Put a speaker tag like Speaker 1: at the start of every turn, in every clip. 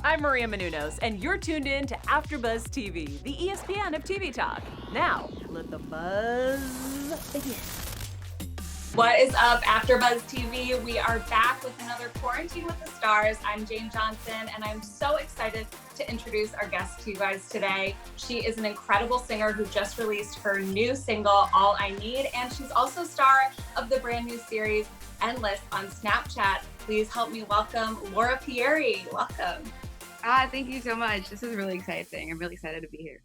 Speaker 1: I'm Maria Menounos, and you're tuned in to AfterBuzz TV, the ESPN of TV talk. Now, let the buzz begin.
Speaker 2: What is up, AfterBuzz TV? We are back with another Quarantine with the Stars. I'm Johnsen, and I'm so excited to introduce our guest to you guys today. She is an incredible singer who just released her new single, All I Need, and she's also star of the brand new series, Endless, on Snapchat. Please help me welcome Laura Pieri. Welcome.
Speaker 3: Thank you so much. This is really exciting. I'm really excited to be here.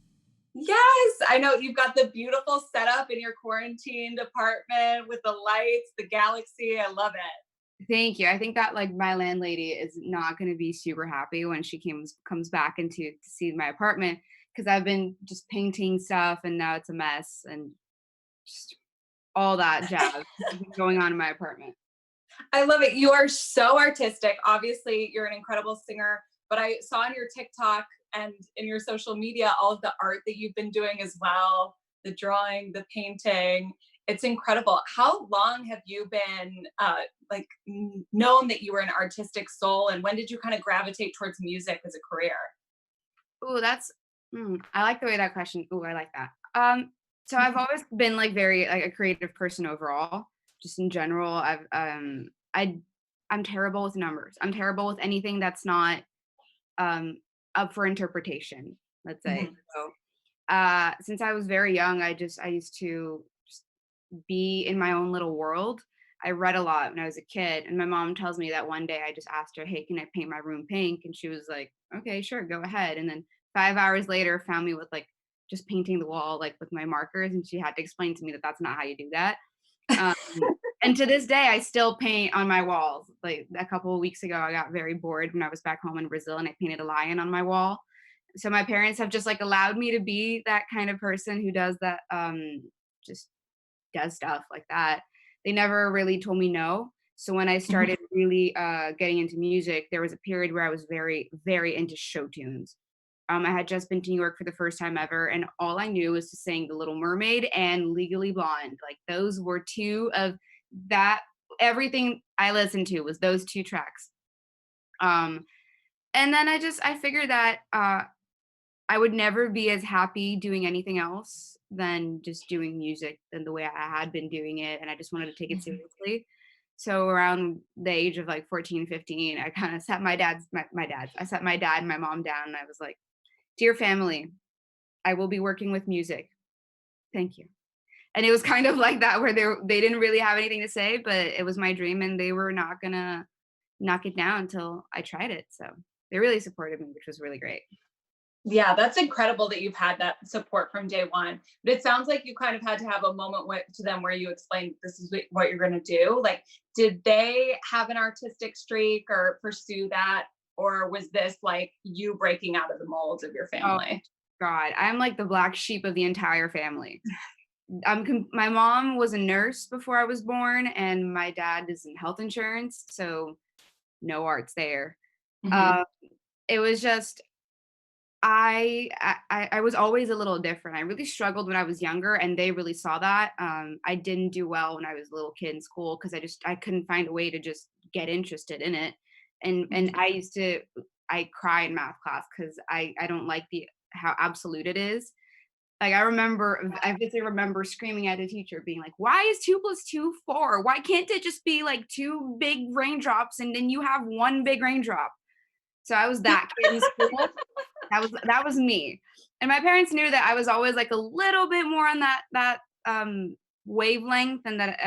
Speaker 2: Yes, I know you've got the beautiful setup in your quarantined apartment with the lights, the galaxy. I love it.
Speaker 3: Thank you. I think that my landlady is not going to be super happy when she comes back to see my apartment, because I've been just painting stuff and now it's a mess and just all that jazz going on in my apartment.
Speaker 2: I love it. You are so artistic. Obviously, you're an incredible singer, but I saw on your TikTok and in your social media all of the art that you've been doing as well, the drawing, the painting. It's incredible. How long have you been known that you were an artistic soul, and when did you kind of gravitate towards music as a career?
Speaker 3: Oh, I like the way that question. Oh, I like that. So I've always been very a creative person overall, just in general. I'm terrible with numbers. I'm terrible with anything that's not up for interpretation, let's say. So since I was very young, I used to just be in my own little world. I read a lot when I was a kid, and my mom tells me that one day I just asked her, "Hey, can I paint my room pink?" And she was like, "Okay, sure, go ahead." And then 5 hours later found me with just painting the wall with my markers, and she had to explain to me that that's not how you do that. um, and to this day, I still paint on my walls. Like a couple of weeks ago, I got very bored when I was back home in Brazil, and I painted a lion on my wall. So my parents have just allowed me to be that kind of person who does that, just does stuff like that. They never really told me no. So when I started really getting into music, there was a period where I was very, very into show tunes. I had just been to New York for the first time ever, and all I knew was to sing The Little Mermaid and Legally Blonde. Those were two of that. Everything I listened to was those two tracks. And then I figured that I would never be as happy doing anything else than just doing music than the way I had been doing it, and I just wanted to take it seriously. So around the age of 14, 15, I kind of sat I sat my dad and my mom down, and I was like, "Dear family, I will be working with music. Thank you." And it was kind of like that, where they didn't really have anything to say, but it was my dream, and they were not gonna knock it down until I tried it. So they really supported me, which was really great.
Speaker 2: Yeah, that's incredible that you've had that support from day one. But it sounds like you kind of had to have a moment to them where you explained this is what you're going to do. Did they have an artistic streak or pursue that? Or was this you breaking out of the molds of your family?
Speaker 3: Oh, God, I'm the black sheep of the entire family. My mom was a nurse before I was born, and my dad is in health insurance, so no arts there. It was just I was always a little different. I really struggled when I was younger, and they really saw that. I didn't do well when I was a little kid in school because I couldn't find a way to just get interested in it. And I cry in math class because I don't like how absolute it is. I vividly remember screaming at a teacher being like, "Why is 2 + 2 4? Why can't it just be two big raindrops and then you have one big raindrop?" So I was that kid in school. That was me. And my parents knew that I was always a little bit more on that wavelength, and that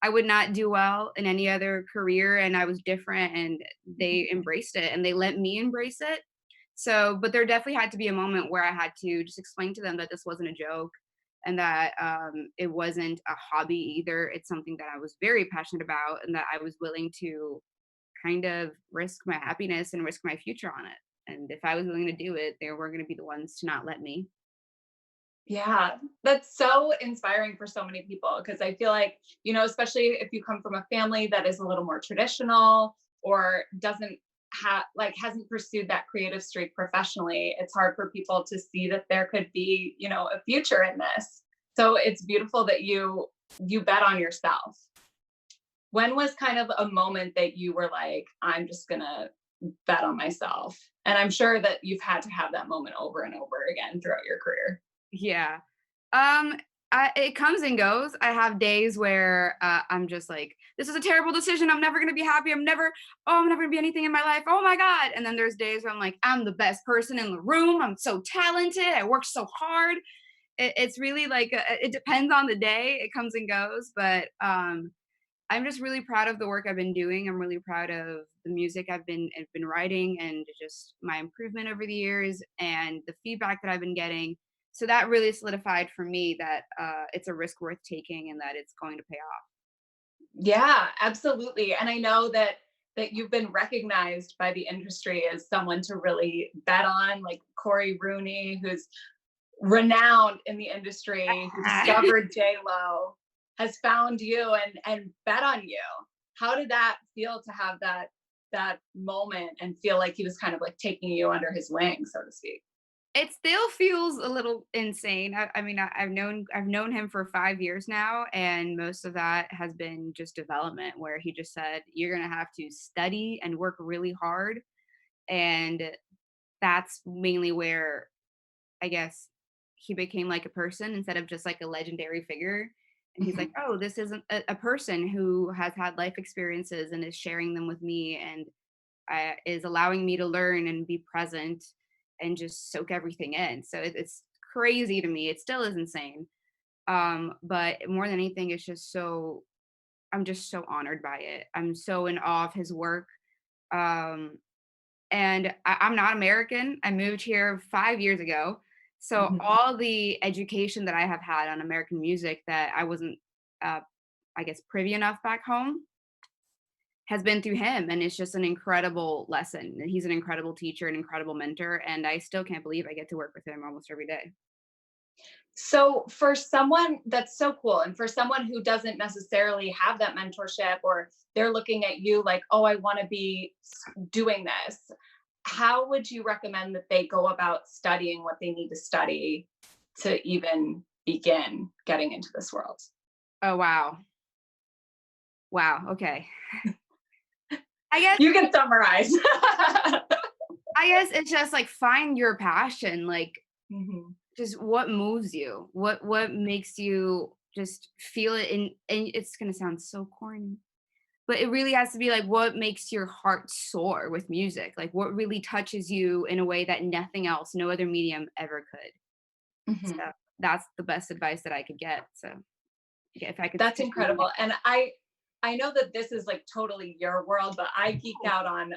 Speaker 3: I would not do well in any other career, and I was different, and they embraced it and they let me embrace it. So, but there definitely had to be a moment where I had to just explain to them that this wasn't a joke, and that it wasn't a hobby either. It's something that I was very passionate about, and that I was willing to kind of risk my happiness and risk my future on it. And if I was willing to do it, they were going to be the ones to not let me.
Speaker 2: Yeah, that's so inspiring for so many people, because I feel especially if you come from a family that is a little more traditional or doesn't hasn't pursued that creative streak professionally, it's hard for people to see that there could be, a future in this. So it's beautiful that you bet on yourself. When was kind of a moment that you were like, I'm just gonna bet on myself. And I'm sure that you've had to have that moment over and over again throughout your career.
Speaker 3: Yeah. It comes and goes. I have days where I'm just like, this is a terrible decision. I'm never gonna be happy. I'm never gonna be anything in my life. Oh my God. And then there's days where I'm like, I'm the best person in the room. I'm so talented. I work so hard. It's really like, it depends on the day. It comes and goes. But I'm just really proud of the work I've been doing. I'm really proud of the music I've been writing, and just my improvement over the years and the feedback that I've been getting. So that really solidified for me that it's a risk worth taking and that it's going to pay off.
Speaker 2: Yeah, absolutely. And I know that you've been recognized by the industry as someone to really bet on, like Corey Rooney, who's renowned in the industry, who discovered J Lo, has found you and bet on you. How did that feel to have that moment and feel like he was kind of like taking you under his wing, so to speak?
Speaker 3: It still feels a little insane. I've known him for 5 years now, and most of that has been just development, where he just said, "You're gonna have to study and work really hard," and that's mainly where I guess he became like a person instead of just like a legendary figure. And he's like,
Speaker 2: Mhm.
Speaker 3: "Oh, this isn't a person who has had life experiences and is sharing them with me, and is allowing me to learn and be present and just soak everything in." So it's crazy to me. It still is insane. But more than anything, it's just so I'm just so honored by it. I'm so in awe of his work. Um, and I'm not American. I moved here 5 years ago. So
Speaker 2: Mhm.
Speaker 3: all the education that I have had on American music that I wasn't, uh, I guess, privy enough back home has been through him. And it's just an incredible lesson. And he's an incredible teacher, an incredible mentor. And I still can't believe I get to work with him almost every day.
Speaker 2: So for someone that's so cool, and for someone who doesn't necessarily have that mentorship, or they're looking at you like, oh, I want to be doing this, how would you recommend that they go about studying what they need to study to even begin getting into this world?
Speaker 3: Oh, wow. Wow. Okay. I guess
Speaker 2: You can summarize.
Speaker 3: I guess it's just like find your passion. Like
Speaker 2: Mhm.
Speaker 3: just what moves you, what makes you just feel it, and it's gonna sound so corny, but it really has to be like what makes your heart soar with music, like what really touches you in a way that nothing else, no other medium ever could. So
Speaker 2: Mhm.
Speaker 3: that's the best advice that I could get. So yeah, if I could
Speaker 2: That's
Speaker 3: stick with it.
Speaker 2: incredible. And I know that this is like totally your world, but I geek out on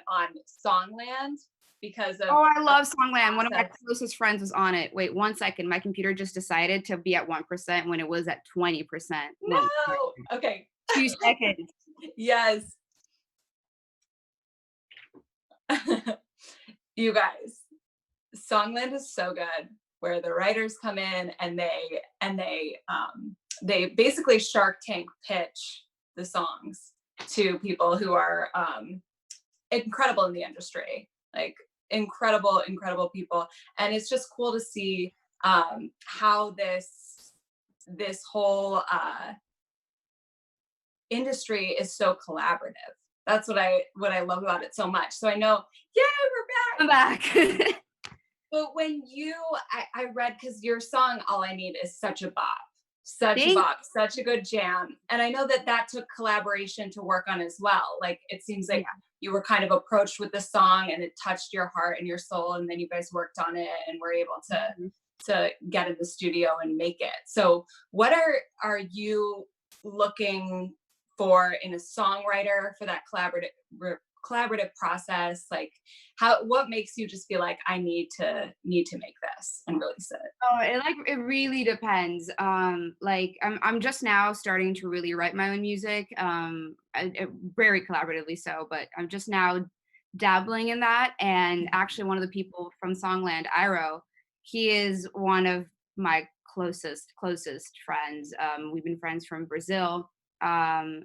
Speaker 2: Songland because
Speaker 3: Oh, I
Speaker 2: of
Speaker 3: love Songland. One of my
Speaker 2: process.
Speaker 3: closest friends was on it. Wait 1 second, my computer just decided to be at 1% when it was at 20%. One
Speaker 2: No.
Speaker 3: second.
Speaker 2: Okay.
Speaker 3: 2 seconds.
Speaker 2: Yes. You guys, Songland is so good, where the writers come in and they basically Shark Tank pitch the songs to people who are incredible in the industry, like incredible people. And it's just cool to see how this whole industry is so collaborative. That's what I love about it so much. So I know, yay, we're
Speaker 3: I'm
Speaker 2: back.
Speaker 3: back.
Speaker 2: But when I read, because your song "All I Need" is such a bop, such a
Speaker 3: Thank
Speaker 2: bop, such a good jam, and I know that took collaboration to work on as well. Like it seems
Speaker 3: Yeah.
Speaker 2: like you were kind of approached with the song, and it touched your heart and your soul, and then you guys worked on it and were able
Speaker 3: Mhm.
Speaker 2: to get in the studio and make it. So, what are you looking for in a songwriter for that collaborative process? Like what makes you just feel like I need to make this and release it?
Speaker 3: Oh, it really depends. Like I'm just now starting to really write my own music. Very collaboratively so, but I'm just now dabbling in that. And actually, one of the people from Songland, Iro, he is one of my closest friends. We've been friends from Brazil, and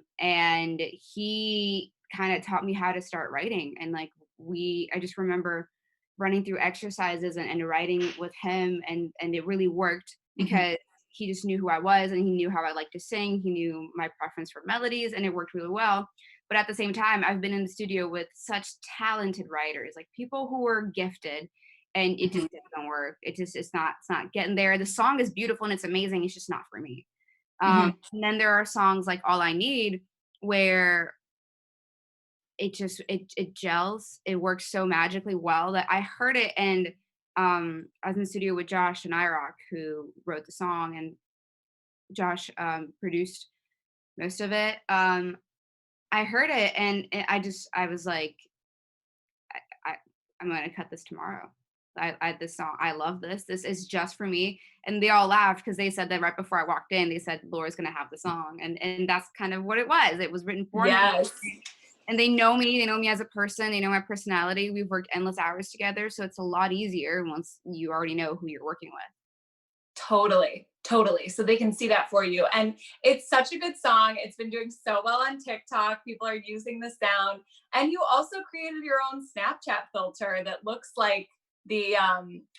Speaker 3: he kind of taught me how to start writing. And like I just remember running through exercises and writing with him, and it really worked
Speaker 2: Mhm.
Speaker 3: because he just knew who I was and he knew how I like to sing. He knew my preference for melodies and it worked really well. But at the same time, I've been in the studio with such talented writers, like people who are gifted, and it just
Speaker 2: Mhm.
Speaker 3: doesn't work. It's not getting there. The song is beautiful and it's amazing. It's just not for me.
Speaker 2: Mhm.
Speaker 3: And then there are songs like All I Need where it gels. It works so magically well that I heard it, and I was in the studio with Josh and Irock, who wrote the song, and Josh produced most of it. I heard it, and I was like, I I'm gonna cut this tomorrow. I this song, I love this. This is just for me. And they all laughed because they said that right before I walked in, they said Laura's gonna have the song, and that's kind of what it was. It was written for me,
Speaker 2: Yes.
Speaker 3: and they know me. They know me as a person. They know my personality. We've worked endless hours together, so it's a lot easier once you already know who you're working with.
Speaker 2: Totally, totally. So they can see that for you. And it's such a good song. It's been doing so well on TikTok. People are using the sound. And you also created your own Snapchat filter that looks like the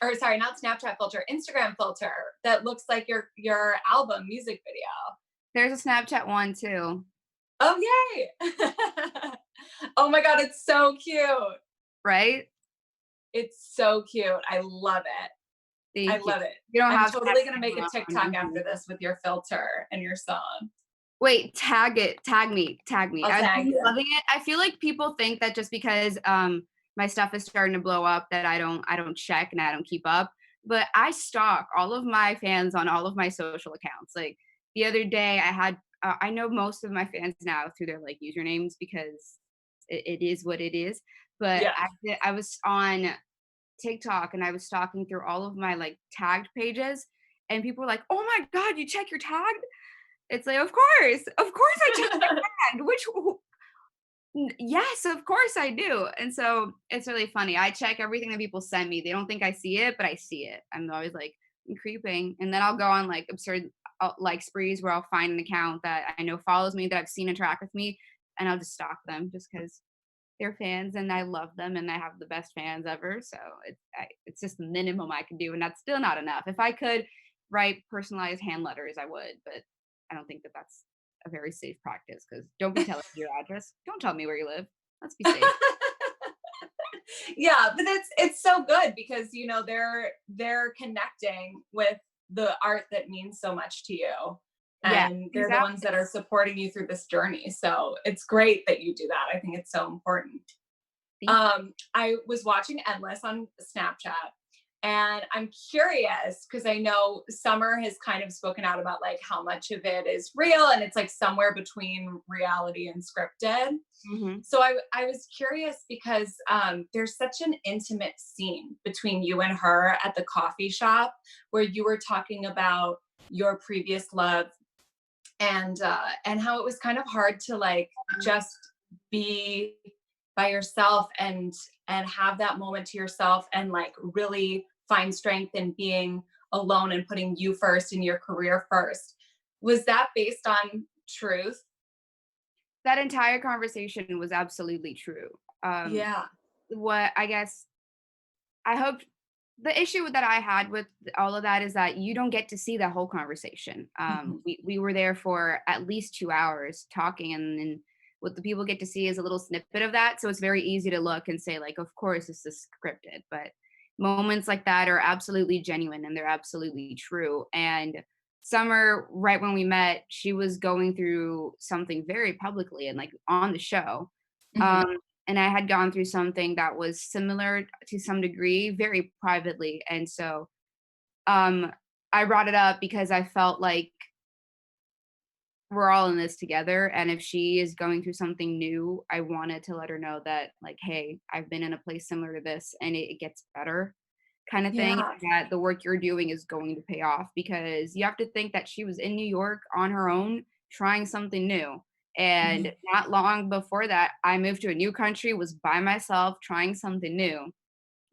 Speaker 2: or sorry, not Snapchat filter, Instagram filter that looks like your album music video.
Speaker 3: There's a Snapchat one too,
Speaker 2: Oh yay. Oh my God, it's so cute.
Speaker 3: right?
Speaker 2: It's so cute. I love it. I
Speaker 3: Thank you.
Speaker 2: love it.
Speaker 3: You don't
Speaker 2: I'm
Speaker 3: have
Speaker 2: totally gonna
Speaker 3: Snapchat
Speaker 2: make a
Speaker 3: on.
Speaker 2: TikTok after this with your filter and your song.
Speaker 3: Wait, tag it, tag me.
Speaker 2: I'll
Speaker 3: I've
Speaker 2: tag
Speaker 3: been
Speaker 2: you.
Speaker 3: loving it. I feel like people think that just because my stuff is starting to blow up that I don't check and I don't keep up. But I stalk all of my fans on all of my social accounts. Like the other day I know most of my fans now through their like usernames because it is what it is. But
Speaker 2: Yeah.
Speaker 3: I was on TikTok and I was stalking through all of my like tagged pages, and people were like, "Oh my god, you check your tagged?" It's like, of course I check my tag. Yes, of course I do. And so it's really funny. I check everything that people send me. They don't think I see it, but I see it. I'm always like, I'm creeping, and then I'll go on like absurd like sprees where I'll find an account that I know follows me that I've seen interact with me, and I'll just stalk them just because they're fans and I love them and I have the best fans ever. So it's just the minimum I can do, and that's still not enough. If I could write personalized hand letters, I would, but I don't think that that's a very safe practice because don't be telling me your address. Don't tell me where you live. Let's be safe.
Speaker 2: Yeah, but it's so good because you know they're connecting with the art that means so much to you.
Speaker 3: Yeah,
Speaker 2: And they're the ones
Speaker 3: exactly.
Speaker 2: that are supporting you through this journey. So it's great that you do that. I think it's so important.
Speaker 3: Thank you.
Speaker 2: I was watching Endless on Snapchat, and I'm curious because I know Summer has kind of spoken out about like how much of it is real and it's like somewhere between reality and scripted.
Speaker 3: Hmm.
Speaker 2: So I was curious because there's such an intimate scene between you and her at the coffee shop where you were talking about your previous love and how it was kind of hard to like just be by yourself and have that moment to yourself and like really find strength in being alone and putting you first and your career first. Was that based on truth?
Speaker 3: That entire conversation was absolutely true. Um,
Speaker 2: Yeah.
Speaker 3: what I guess I hope the issue that I had with all of that is that you don't get to see the whole conversation.
Speaker 2: Mhm.
Speaker 3: We were there for at least 2 hours talking, and what the people get to see is a little snippet of that. So it's very easy to look and say, like, of course, this is scripted, but moments like that are absolutely genuine and they're absolutely true. And Summer, right when we met, she was going through something very publicly and like on the show.
Speaker 2: Mhm.
Speaker 3: Um, and I had gone through something that was similar to some degree, very privately. And so um, I brought it up because I felt like we're all in this together. And if she is going through something new, I wanted to let her know that, like, hey, I've been in a place similar to this and it gets better kind of thing.
Speaker 2: Yeah.
Speaker 3: That the work you're doing is going to pay off because you have to think that she was in New York on her own trying something new. And
Speaker 2: Mhm.
Speaker 3: not long before that, I moved to a new country, was by myself trying something new.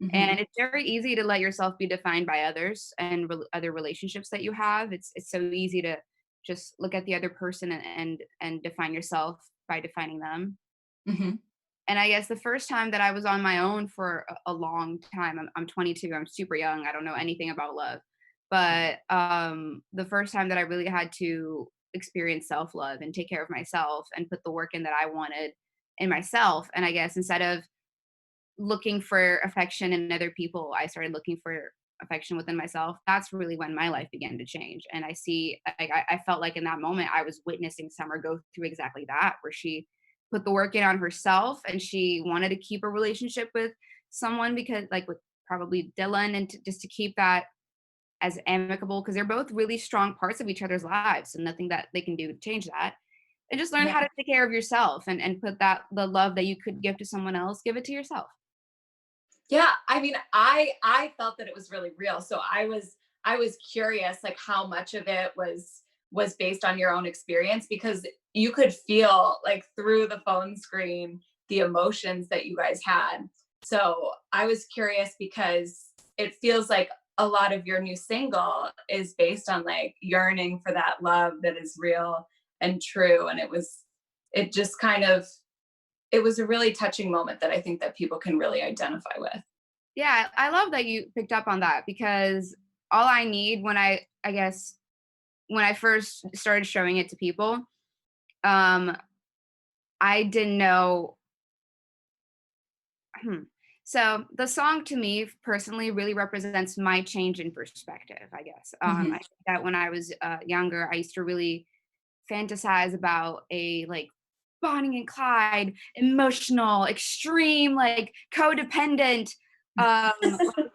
Speaker 3: And
Speaker 2: Mhm.
Speaker 3: it's very easy to let yourself be defined by others and other relationships that you have. It's so easy to just look at the other person and define yourself by defining them.
Speaker 2: Mhm.
Speaker 3: And I guess the first time that I was on my own for a long time, I'm 22, I'm super young, I don't know anything about love. But the first time that I really had to experience self-love and take care of myself and put the work in that I wanted in myself. And I guess instead of looking for affection in other people, I started looking for affection within myself. That's really when my life began to change. And I see, like, I felt like in that moment, I was witnessing Summer go through exactly that, where she put the work in on herself and she wanted to keep a relationship with someone because, like, with probably Dylan, and just to keep that as amicable because they're both really strong parts of each other's lives and nothing that they can do to change that. And just learn how
Speaker 2: Yeah.
Speaker 3: to take care of yourself and put that the love that you could give to someone else, give it to yourself.
Speaker 2: Yeah, I mean, I felt that it was really real. So I was curious, like how much of it was based on your own experience, because you could feel like through the phone screen the emotions that you guys had. So I was curious because it feels like a lot of your new single is based on like yearning for that love that is real and true. And it just kind of, it was a really touching moment that I think that people can really identify with.
Speaker 3: Yeah, I love that you picked up on that because all I need when I guess when I first started showing it to people, um, I didn't know. So the song to me personally really represents my change in perspective, I guess. I
Speaker 2: Mhm.
Speaker 3: think that when I was younger, I used to really fantasize about a like Bonnie and Clyde, emotional, extreme, like codependent love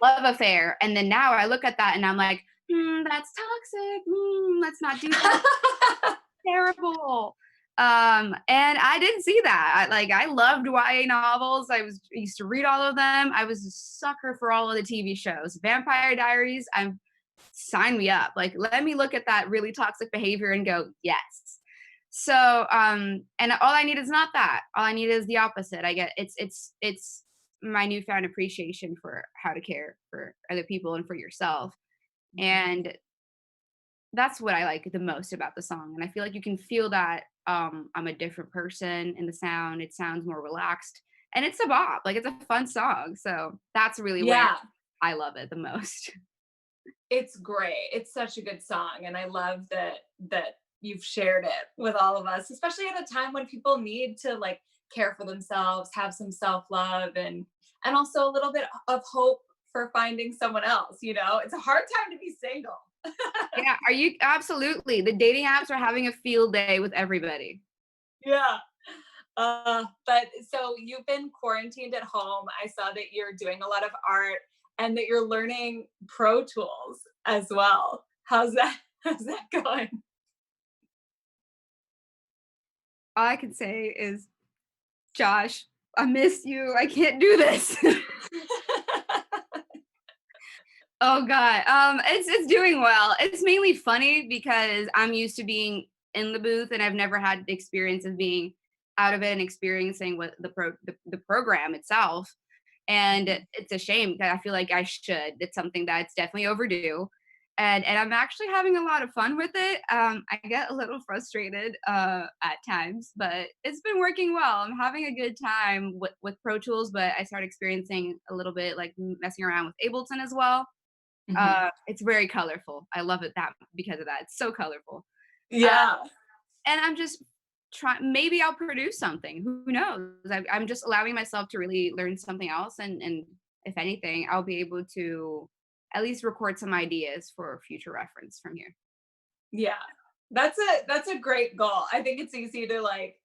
Speaker 3: affair. And then now I look at that and I'm like, that's toxic. Let's not do that. Terrible. And I didn't see that. I loved YA novels. I used to read all of them. I was a sucker for all of the TV shows. Vampire Diaries, I'm sign me up. Like, let me look at that really toxic behavior and go, yes. So, and all I need is not that. All I need is the opposite. I get it's my newfound appreciation for how to care for other people and for yourself. And that's what I like the most about the song. And I feel like you can feel that I'm a different person in the sound. It sounds more relaxed. And it's a bop. Like it's a fun song. So that's really where
Speaker 2: Yeah,
Speaker 3: I love it the most.
Speaker 2: it's great. It's such a good song, and I love that you've shared it with all of us, especially at a time when people need to like care for themselves, have some self-love, and also a little bit of hope for finding someone else, you know? It's a hard time to be single.
Speaker 3: Yeah, are you absolutely. The dating apps are having a field day with everybody.
Speaker 2: Yeah. But so you've been quarantined at home. I saw that you're doing a lot of art and that you're learning Pro Tools as well. How's that? How's that going?
Speaker 3: All I can say is, Josh, I miss you. I can't do this. Oh God. It's doing well. It's mainly funny because I'm used to being in the booth and I've never had the experience of being out of it and experiencing what the program itself. And it's a shame because I feel like I should. It's something that's definitely overdue. And I'm actually having a lot of fun with it. I get a little frustrated at times, but it's been working well. I'm having a good time with Pro Tools, but I started experiencing a little bit like messing around with Ableton as well.
Speaker 2: Mhm.
Speaker 3: It's very colorful. I love it that because of that. It's so colorful. Uh,
Speaker 2: Yeah.
Speaker 3: and I'm just trying. Maybe I'll produce something. Who knows? I'm just allowing myself to really learn something else, and if anything, I'll be able to at least record some ideas for future reference from here.
Speaker 2: Yeah. That's a great goal. I think it's easy to like,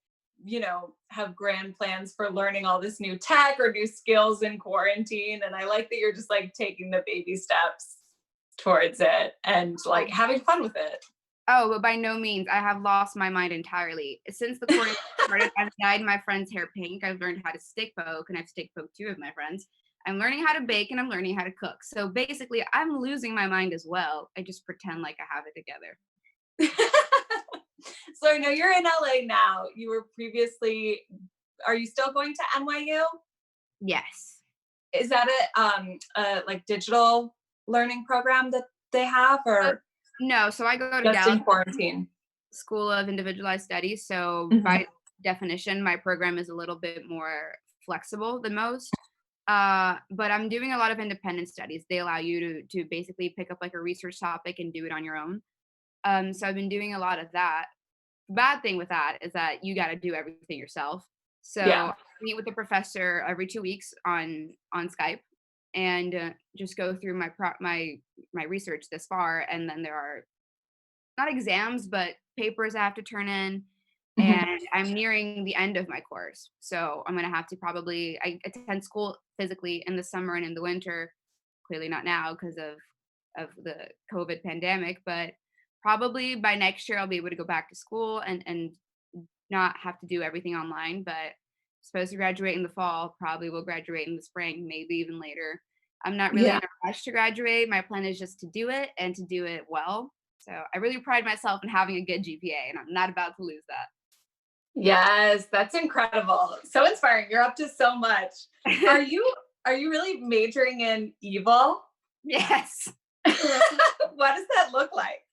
Speaker 2: you know, have grand plans for learning all this new tech or new skills in quarantine. And I like that you're just like taking the baby steps towards it and like having fun with it.
Speaker 3: Oh, but by no means. I have lost my mind entirely. Since the quarantine started, I've dyed my friend's hair pink. I've learned how to stick poke, and I've stick poked two of my friends. I'm learning how to bake and I'm learning how to cook. So basically, I'm losing my mind as well. I just pretend like I have it together.
Speaker 2: So I know you're in LA now. You were previously, are you still going to NYU?
Speaker 3: Yes.
Speaker 2: Is that a like digital learning program that they have,
Speaker 3: Uh,
Speaker 2: or
Speaker 3: no, so I go to
Speaker 2: just
Speaker 3: Dallas
Speaker 2: in quarantine?
Speaker 3: School of Individualized Studies. So
Speaker 2: Mhm.
Speaker 3: by definition, my program is a little bit more flexible than most. But I'm doing a lot of independent studies. They allow you to basically pick up like a research topic and do it on your own. So I've been doing a lot of that. The bad thing with that is that you got to do everything yourself. So
Speaker 2: Yeah.
Speaker 3: I meet with the professor every 2 weeks on Skype, and just go through my research this far, and then there are not exams but papers I have to turn in,
Speaker 2: Mhm.
Speaker 3: and I'm nearing the end of my course. So I'm gonna have to probably I attend school physically in the summer and in the winter. Clearly not now because of the COVID pandemic, but probably by next year I'll be able to go back to school and not have to do everything online. But supposed to graduate in the fall, probably will graduate in the spring, maybe even later. I'm not really in
Speaker 2: Yeah.
Speaker 3: a rush to graduate. My plan is just to do it and to do it well. So I really pride myself in having a good GPA, and I'm not about to lose
Speaker 2: Yes, that's incredible. So inspiring. You're up to so much.
Speaker 3: that.
Speaker 2: Are you are you really majoring in evil?
Speaker 3: Yes.
Speaker 2: What does that look like?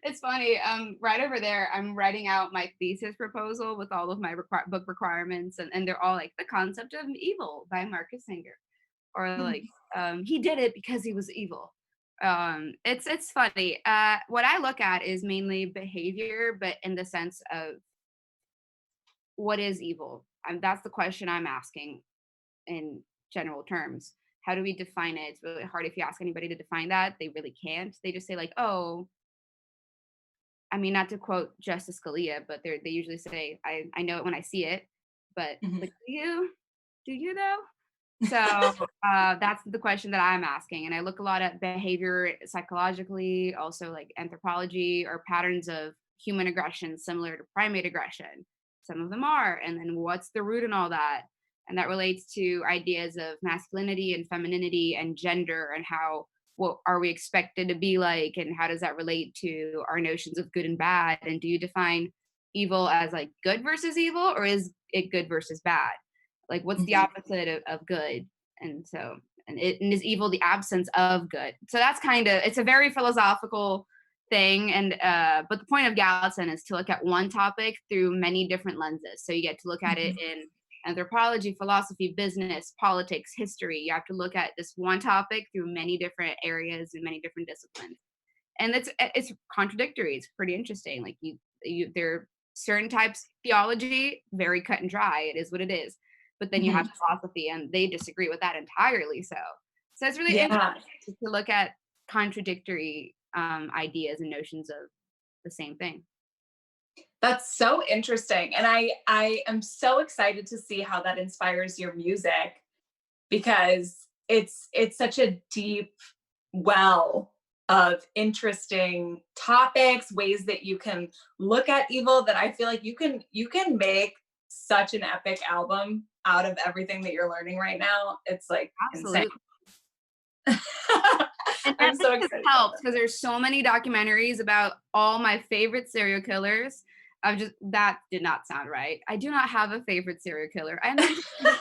Speaker 3: It's funny. Right over there, I'm writing out my thesis proposal with all of my book requirements, and they're all like the concept of evil by Marcus Singer, or like he did it because he was evil. It's funny. What I look at is mainly behavior, but in the sense of what is evil. That's the question I'm asking in general terms. How do we define it? It's really hard if you ask anybody to define that. They really can't. They just say like, oh, I mean, not to quote Justice Scalia, but they usually say, I know it when I see it, but
Speaker 2: Mhm.
Speaker 3: like, do you? Do you though? So that's the question that I'm asking. And I look a lot at behavior psychologically, also like anthropology or patterns of human aggression similar to primate aggression. Some of them are. And then what's the root and all that? And that relates to ideas of masculinity and femininity and gender, and how what are we expected to be like, and how does that relate to our notions of good and bad? And do you define evil as like good versus evil, or is it good versus bad? Like what's the
Speaker 2: Mhm.
Speaker 3: opposite of good? And so and is evil the absence of good? So that's kind of, it's a very philosophical thing. And but the point of Gallatin is to look at one topic through many different lenses. So you get to look at it
Speaker 2: Mhm.
Speaker 3: in anthropology, philosophy, business, politics, history. You have to look at this one topic through many different areas and many different disciplines. And it's contradictory. It's pretty interesting. Like you there are certain types of theology, very cut and dry. It is what it is. But then you have
Speaker 2: Mhm.
Speaker 3: philosophy, and they disagree with that entirely. So it's really interesting
Speaker 2: Yeah.
Speaker 3: to look at contradictory ideas and notions of the same thing.
Speaker 2: That's so interesting. And I am so excited to see how that inspires your music, because it's such a deep well of interesting topics, ways that you can look at evil, that I feel like you can make such an epic album out of everything that you're learning right now. It's like insane.
Speaker 3: Absolutely. And
Speaker 2: I'm so
Speaker 3: Netflix has
Speaker 2: excited about
Speaker 3: helped because there's so many documentaries about all my favorite serial killers. That did not sound right. I do not have a favorite serial killer. I meant
Speaker 2: that.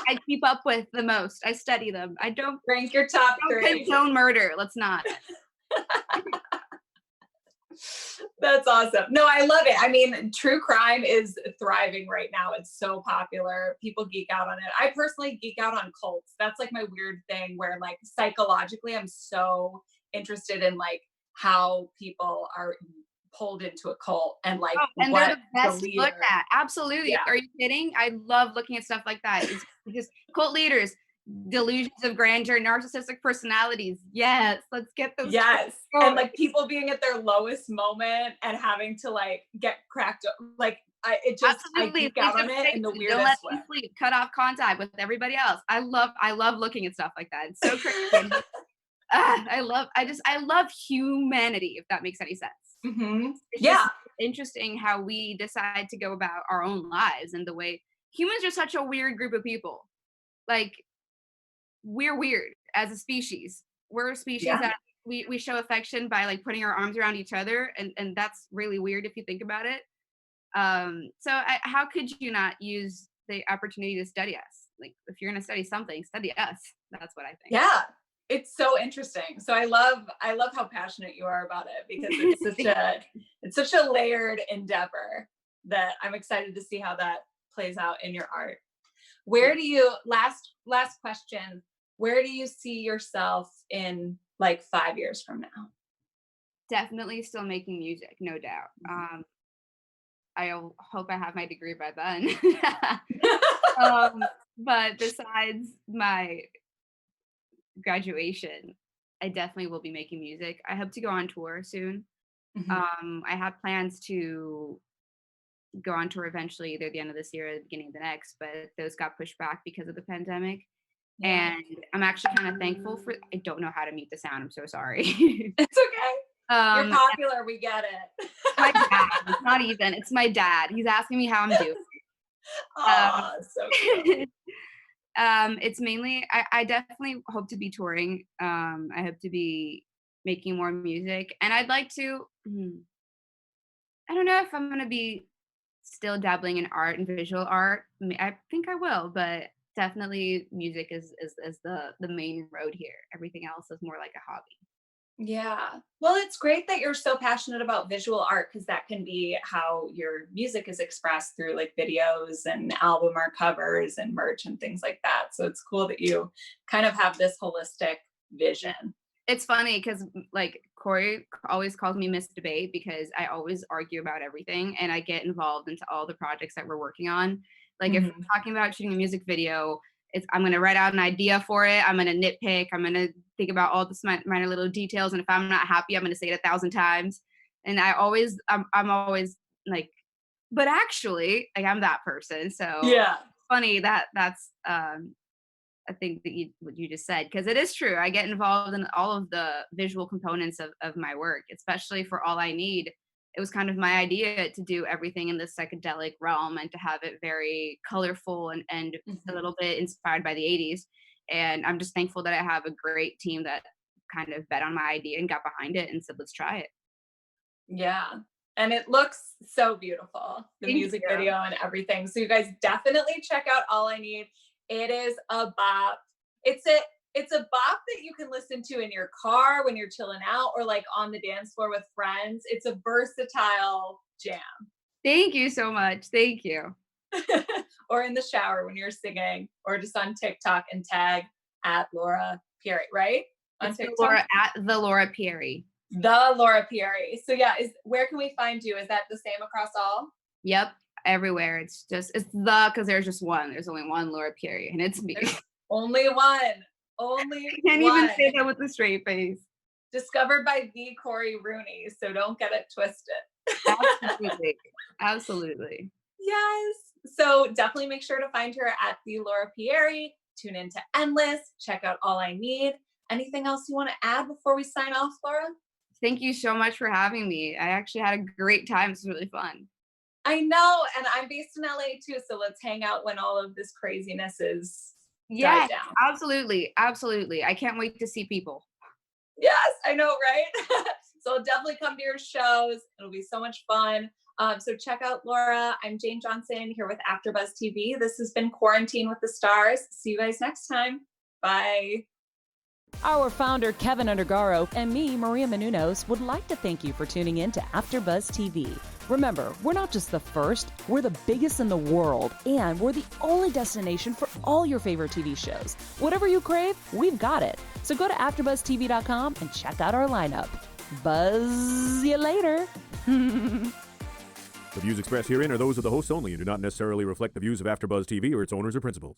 Speaker 3: I keep up with the most. I study them. I
Speaker 2: Rank your top
Speaker 3: don't
Speaker 2: three.
Speaker 3: condone murder. Let's not.
Speaker 2: That's awesome. No, I love it. I mean, true crime is thriving right now. It's so popular. People geek out on it. I personally geek out on cults. That's like my weird thing where like psychologically I'm so interested in like how people are pulled into a cult and like
Speaker 3: Oh, and they're
Speaker 2: what
Speaker 3: the
Speaker 2: the
Speaker 3: best to look
Speaker 2: leader.
Speaker 3: at. Absolutely.
Speaker 2: Yeah.
Speaker 3: Are you kidding? I love looking at stuff like that. It's just cult leaders, delusions of grandeur, narcissistic personalities. Yes, let's get those
Speaker 2: Yes. And
Speaker 3: going.
Speaker 2: like people being at their lowest moment and having to like get cracked up. Like I
Speaker 3: Absolutely.
Speaker 2: geek
Speaker 3: Sleep
Speaker 2: out on it in the
Speaker 3: deprivation. Don't let
Speaker 2: weirdest way.
Speaker 3: them sleep. Cut off contact with everybody else. I love looking at stuff like that. It's so crazy. I love humanity, if that makes any sense.
Speaker 2: Hmm.
Speaker 3: It's just
Speaker 2: Yeah.
Speaker 3: interesting how we decide to go about our own lives, and the way humans are such a weird group of people. Like we're weird as a species. We're a species
Speaker 2: Yeah.
Speaker 3: that we show affection by like putting our arms around each other, and that's really weird if you think about it. How could you not use the opportunity to study us? Like if you're going to study something, study us. That's what I
Speaker 2: Yeah. It's so interesting. So I love how passionate you are about it, because
Speaker 3: think.
Speaker 2: it's such a layered endeavor that I'm excited to see how that plays out in your art. Where do you last question, where do you see yourself in like 5 years from now?
Speaker 3: Definitely still making music, no doubt. hope I have my degree by then. But besides my graduation, I definitely will be making music. I hope to go on tour soon. I have plans to go on tour eventually, either the end of this year or the beginning of the next, but those got pushed back because of the pandemic.
Speaker 2: Yeah.
Speaker 3: And I'm actually kind of thankful for. I don't know how to mute the sound. I'm so sorry.
Speaker 2: It's okay. You're popular. We get it.
Speaker 3: My dad. It's not even. It's my dad. He's asking me how I'm doing.
Speaker 2: Oh, so cute.
Speaker 3: It's mainly. I definitely hope to be touring. I hope to be making more music, and I'd like to. I don't know if I'm gonna be still dabbling in art and visual art. I think I will, but definitely music is the main road here. Everything else is more like a hobby.
Speaker 2: Yeah. Well, it's great that you're so passionate about visual art because that can be how your music is expressed through like videos and album art covers and merch and things like that. So it's cool that you kind of have this holistic vision.
Speaker 3: It's funny because like Corey always calls me Miss Debate because I always argue about everything and I get involved into all the projects that we're working on. Like if we're talking about shooting a music video, I'm going to write out an idea for it. I'm going to nitpick. I'm going to think about all the minor little details. And if I'm not happy, I'm going to say it 1,000 times. And I'm always like, but actually, like I'm that person. So
Speaker 2: yeah,
Speaker 3: it's funny that's I think that what you just said, because it is true. I get involved in all of the visual components of my work, especially for All I Need. It was kind of my idea to do everything in the psychedelic realm and to have it very colorful and a little bit inspired by the 80s. And I'm just thankful that I have a great team that kind of bet on my idea and got behind it and said, let's try it.
Speaker 2: Yeah. And it looks so beautiful, the music video and everything. So you guys definitely check out All I Need. It is a bop. It's a bop that you can listen to in your car when you're chilling out or like on the dance floor with friends. It's a versatile jam.
Speaker 3: Thank you so much. Thank you.
Speaker 2: Or in the shower when you're singing or just on TikTok and tag at Laura Pieri, right? On
Speaker 3: it's
Speaker 2: TikTok?
Speaker 3: At the Laura Pieri.
Speaker 2: The Laura Pieri. So yeah, where can we find you? Is that the same across all?
Speaker 3: Yep. Everywhere. It's because there's just one. There's only one Laura Pieri, and it's me.
Speaker 2: There's only one. Only
Speaker 3: I can't even say that with a straight face.
Speaker 2: Discovered by the Corey Rooney, so don't get it twisted.
Speaker 3: Absolutely. Absolutely.
Speaker 2: Yes. So definitely make sure to find her at the Laura Pieri. Tune into Endless. Check out All I Need. Anything else you want to add before we sign off, Laura?
Speaker 3: Thank you so much for having me. I actually had a great time. It was really fun.
Speaker 2: I know, and I'm based in LA too, so let's hang out when all of this craziness is died down.
Speaker 3: Absolutely. Absolutely. I can't wait to see people.
Speaker 2: Yes, I know, right? So I'll definitely come to your shows. It'll be so much fun. So check out Laura. I'm Jane Johnson here with AfterBuzz TV. This has been Quarantine with the Stars. See you guys next time. Bye.
Speaker 1: Our founder, Keven Undergaro, and me, Maria Menounos, would like to thank you for tuning in to AfterBuzz TV. Remember, we're not just the first, we're the biggest in the world, and we're the only destination for all your favorite TV shows. Whatever you crave, we've got it. So go to AfterBuzzTV.com and check out our lineup. Buzz you later.
Speaker 4: The views expressed herein are those of the hosts only and do not necessarily reflect the views of AfterBuzz TV or its owners or principals.